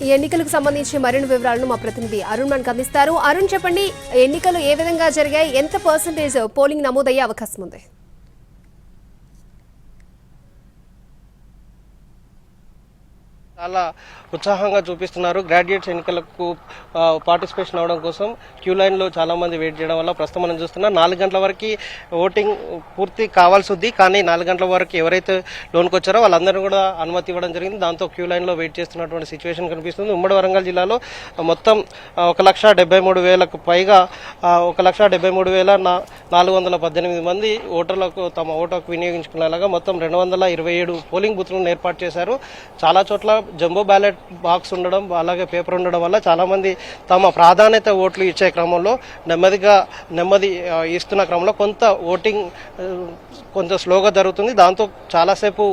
ఈ ఎన్నికలకు సంబంధించి మరిన్ని వివరాలను మా ప్రతినిధి అరుణ్ మనకు అందిస్తారు. అరుణ్, చెప్పండి, ఎన్నికలు ఏ విధంగా జరిగాయి, ఎంత పర్సెంటేజ్ పోలింగ్ నమోదయ్యే అవకాశం ఉంది? చాలా ఉత్సాహంగా చూపిస్తున్నారు. గ్రాడ్యుయేట్స్ ఎన్నికలకు పార్టిసిపేషన్ అవడం కోసం క్యూ లైన్లో చాలామంది వెయిట్ చేయడం వల్ల ప్రస్తుతం మనం చూస్తున్నాం 4 గంటల వరకు ఓటింగ్ పూర్తి కావాల్సి ఉంది. కానీ 4 గంటల వరకు ఎవరైతే లోనికి వచ్చారో వాళ్ళందరూ కూడా అనుమతి ఇవ్వడం జరిగింది. దాంతో క్యూ లైన్లో వెయిట్ చేస్తున్నటువంటి సిచ్యువేషన్ కనిపిస్తుంది. ఉమ్మడి వరంగల్ జిల్లాలో మొత్తం 1,73,000కు పైగా 1,73,418 మంది ఓటర్లకు తమ ఓటుకు వినియోగించుకునేలాగా మొత్తం 227 పోలింగ్ బూత్లను ఏర్పాటు చేశారు. చాలా చోట్ల జంబో బ్యాలెట్ బాక్స్ ఉండడం, అలాగే పేపర్ ఉండడం వల్ల చాలామంది తమ ప్రాధాన్యత ఓట్లు ఇచ్చే క్రమంలో నెమ్మది ఇస్తున్న క్రమంలో కొంత ఓటింగ్ కొంత స్లోగా జరుగుతుంది. దాంతో చాలాసేపు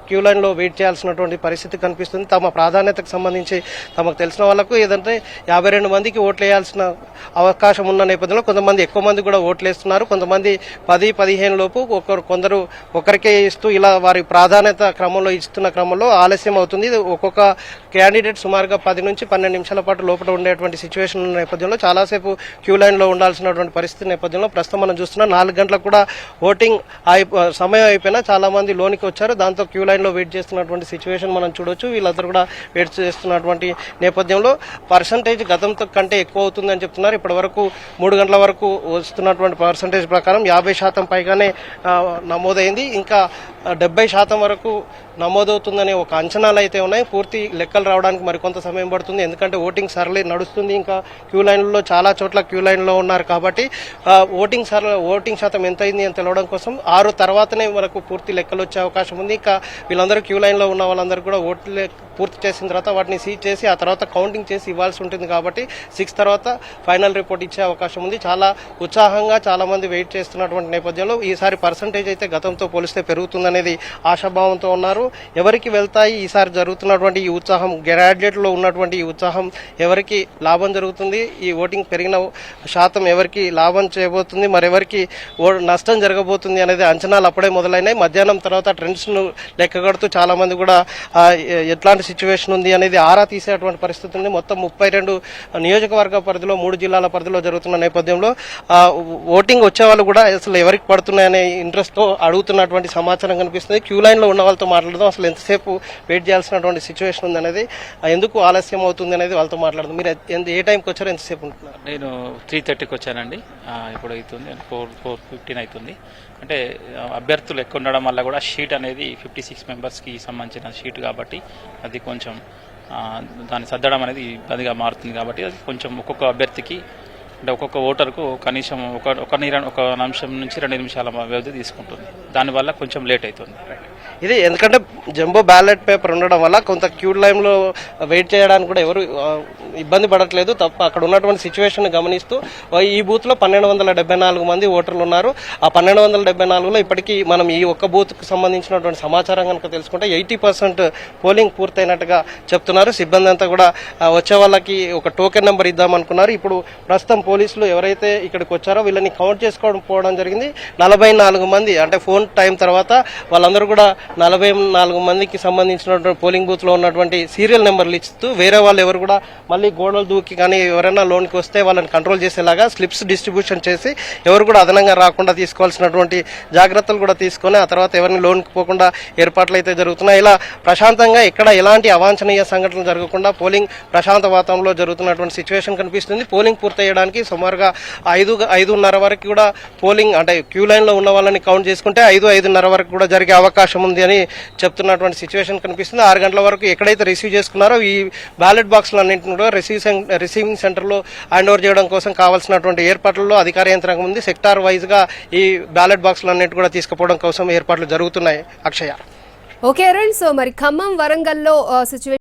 క్యూ లైన్లో వెయిట్ చేయాల్సినటువంటి పరిస్థితి కనిపిస్తుంది. తమ ప్రాధాన్యతకు సంబంధించి తమకు తెలిసిన వాళ్ళకు ఏదంటే 52 మందికి ఓట్లు వేయాల్సిన అవకాశం ఉన్న నేపథ్యంలో కొంతమంది ఎక్కువ మంది కూడా ఓట్లు వేస్తున్నారు. కొంతమంది 10-15 లోపు కొందరు ఒకరికే ఇస్తూ ఇలా వారి ప్రాధాన్యత క్రమంలో ఇస్తున్న క్రమంలో ఆలస్యం అవుతుంది. ఒక్కొక్క క్యాండిడేట్ సుమారుగా 10 నుంచి 12 నిమిషాల పాటు లోపల ఉండేటువంటి సిచ్యువేషన్ ఉన్న నేపథ్యంలో చాలాసేపు క్యూ లైన్లో ఉండాల్సినటువంటి పరిస్థితి నేపథ్యంలో ప్రస్తుతం మనం చూస్తున్నాం 4 గంటలకు కూడా ఓటింగ్ సమయం అయిపోయినా చాలా మంది లోనికి వచ్చారు. దాంతో క్యూ లైన్లో వెయిట్ చేస్తున్నటువంటి సిచ్యువేషన్ మనం చూడొచ్చు. వీళ్ళందరూ కూడా వెయిట్ చేస్తున్నటువంటి నేపథ్యంలో పర్సంటేజ్ గతంతో కంటే ఎక్కువ అవుతుందని చెప్తున్నారు. ఇప్పటి వరకు 3 గంటల వరకు వస్తున్నటువంటి పర్సంటేజ్ ప్రకారం 50% పైగానే నమోదైంది. ఇంకా 70% వరకు నమోదవుతుందనే ఒక అంచనాలు అయితే ఉన్నాయి. పూర్తి లెక్కలు రావడానికి మరికొంత సమయం పడుతుంది. ఎందుకంటే ఓటింగ్ సరళి నడుస్తుంది. ఇంకా క్యూ లైన్లో చాలా చోట్ల క్యూ లైన్లో ఉన్నారు కాబట్టి ఓటింగ్ శాతం ఎంత అయింది అని తెలవడం కోసం 6 తర్వాతనే మనకు పూర్తి లెక్కలు వచ్చే అవకాశం ఉంది. ఇంకా వీళ్ళందరూ క్యూ లైన్లో ఉన్న వాళ్ళందరూ కూడా ఓట్లు పూర్తి చేసిన తర్వాత వాటిని సీజ్ చేసి ఆ తర్వాత కౌంటింగ్ చేసి ఇవ్వాల్సి ఉంటుంది కాబట్టి 6 తర్వాత ఫైనల్ రిపోర్ట్ ఇచ్చే అవకాశం ఉంది. చాలా ఉత్సాహంగా చాలా మంది వెయిట్ చేస్తున్నటువంటి నేపథ్యంలో ఈసారి పర్సంటేజ్ అయితే గతంతో పోలిస్తే పెరుగుతుందనేది ఆశాభావంతో ఉన్నారు. ఎవరికి వెళ్తాయి ఈసారి జరుగుతున్నటువంటి ఈ ఉత్సాహం, గ్రాడ్యుయేట్లో ఉన్నటువంటి ఈ ఉత్సాహం ఎవరికి లాభం జరుగుతుంది, ఈ ఓటింగ్ పెరిగిన శాతం ఎవరికి లాభం చేయబోతుంది, మరెవరికి నష్టం జరగబోతుంది అనేది అంచనాలు అప్పుడే మొదలైనాయి. మధ్యాహ్నం తర్వాత ట్రెండ్స్ను లెక్కగడుతూ చాలా మంది కూడా ఎట్లాంటి సిచ్యువేషన్ ఉంది అనేది ఆరా తీసేటువంటి పరిస్థితి ఉంది. మొత్తం 32 నియోజకవర్గ పరిధిలో 3 జిల్లాల పరిధిలో జరుగుతున్న నేపథ్యంలో ఓటింగ్ వచ్చే వాళ్ళు కూడా అసలు ఎవరికి పడుతున్నాయనే ఇంట్రెస్ట్తో అడుగుతున్నటువంటి సమాచారం కనిపిస్తుంది. క్యూ లైన్లో ఉన్న వాళ్ళతో మాట్లాడదాం. అసలు ఎంతసేపు వెయిట్ చేయాల్సినటువంటి సిచ్యువేషన్ ఉంది అనేది, ఎందుకు ఆలస్యం అవుతుంది అనేది వాళ్ళతో మాట్లాడదాం. మీరు ఏ టైంకి వచ్చారో ఎంతసేపు ఉంటున్నారు? నేను 3:30కి వచ్చానండి. ఇప్పుడు అవుతుంది 4:15 అవుతుంది. అంటే అభ్యర్థులు ఎక్కువ ఉండడం వల్ల కూడా షీట్ అనేది 56 మెంబర్స్కి సంబంధించిన షీట్ కాబట్టి అది కొంచెం దాన్ని సర్దడం అనేది ఇబ్బందిగా మారుతుంది. కాబట్టి అది కొంచెం ఒక్కొక్క అభ్యర్థికి అంటే ఒక్కొక్క ఓటర్కు కనీసం ఒక నిమిషం నుంచి 2 నిమిషాల వ్యవధి తీసుకుంటుంది. దానివల్ల కొంచెం లేట్ అవుతుంది. ఇది ఎందుకంటే జంబో బ్యాలెట్ పేపర్ ఉండడం వల్ల కొంత క్యూ లైన్లో వెయిట్ చేయడానికి కూడా ఎవరు ఇబ్బంది పడట్లేదు. తప్ప అక్కడ ఉన్నటువంటి సిచ్యువేషన్ గమనిస్తూ ఈ బూత్లో 1274 మంది ఓటర్లు ఉన్నారు. ఆ 1274లో ఇప్పటికీ మనం ఈ ఒక్క బూత్కు సంబంధించినటువంటి సమాచారం కనుక తెలుసుకుంటే 80% పోలింగ్ పూర్తయినట్టుగా చెప్తున్నారు. సిబ్బంది అంతా కూడా వచ్చే వాళ్ళకి ఒక టోకెన్ నెంబర్ ఇద్దామనుకున్నారు. ఇప్పుడు ప్రస్తుతం పోలీసులు ఎవరైతే ఇక్కడికి వచ్చారో వీళ్ళని కౌంట్ చేసుకోవడం జరిగింది. 44 మంది అంటే ఫోన్ టైం తర్వాత వాళ్ళందరూ కూడా 44 మందికి సంబంధించినటువంటి పోలింగ్ బూత్లో ఉన్నటువంటి సీరియల్ నెంబర్లు ఇస్తూ వేరే వాళ్ళు ఎవరు కూడా మళ్ళీ గోడలు దూకి కానీ ఎవరైనా లోన్కి వస్తే వాళ్ళని కంట్రోల్ చేసేలాగా స్లిప్స్ డిస్ట్రిబ్యూషన్ చేసి ఎవరు కూడా అదనంగా రాకుండా తీసుకోవాల్సినటువంటి జాగ్రత్తలు కూడా తీసుకొని ఆ తర్వాత ఎవరిని లోన్కి పోకుండా ఏర్పాట్లు అయితే జరుగుతున్నాయి. ఇలా ప్రశాంతంగా ఎక్కడ ఎలాంటి అవాంఛనీయ సంఘటనలు జరగకుండా పోలింగ్ ప్రశాంత వాతావరణంలో జరుగుతున్నటువంటి సిచ్యువేషన్ కనిపిస్తుంది. పోలింగ్ పూర్తయ్యడానికి సుమారుగా 5:30 వరకు కూడా పోలింగ్ అంటే క్యూ లైన్లో ఉన్న వాళ్ళని కౌంట్ చేసుకుంటే 5:30 వరకు కూడా జరిగే అవకాశం ఉంది అని చెప్తున్నటువంటి సిచ్యువేషన్ కనిపిస్తుంది. 6 గంటల వరకు ఎక్కడైతే రిసీవ్ చేసుకున్నారో ఈ బ్యాలెట్ బాక్స్లు అన్నింటిని కూడా రిసీవింగ్ సెంటర్లో హ్యాండ్ ఓవర్ చేయడం కోసం కావాల్సినటువంటి ఏర్పాట్లలో అధికార యంత్రాంగం ఉంది. సెక్టార్ వైజ్గా ఈ బ్యాలెట్ బాక్స్లు అన్నింటి కూడా తీసుకుపోవడం కోసం ఏర్పాట్లు జరుగుతున్నాయి. అక్షయ. ఓకే అరుణ్, సో మరి ఖమ్మం వరంగల్లో సిచ్యువేషన్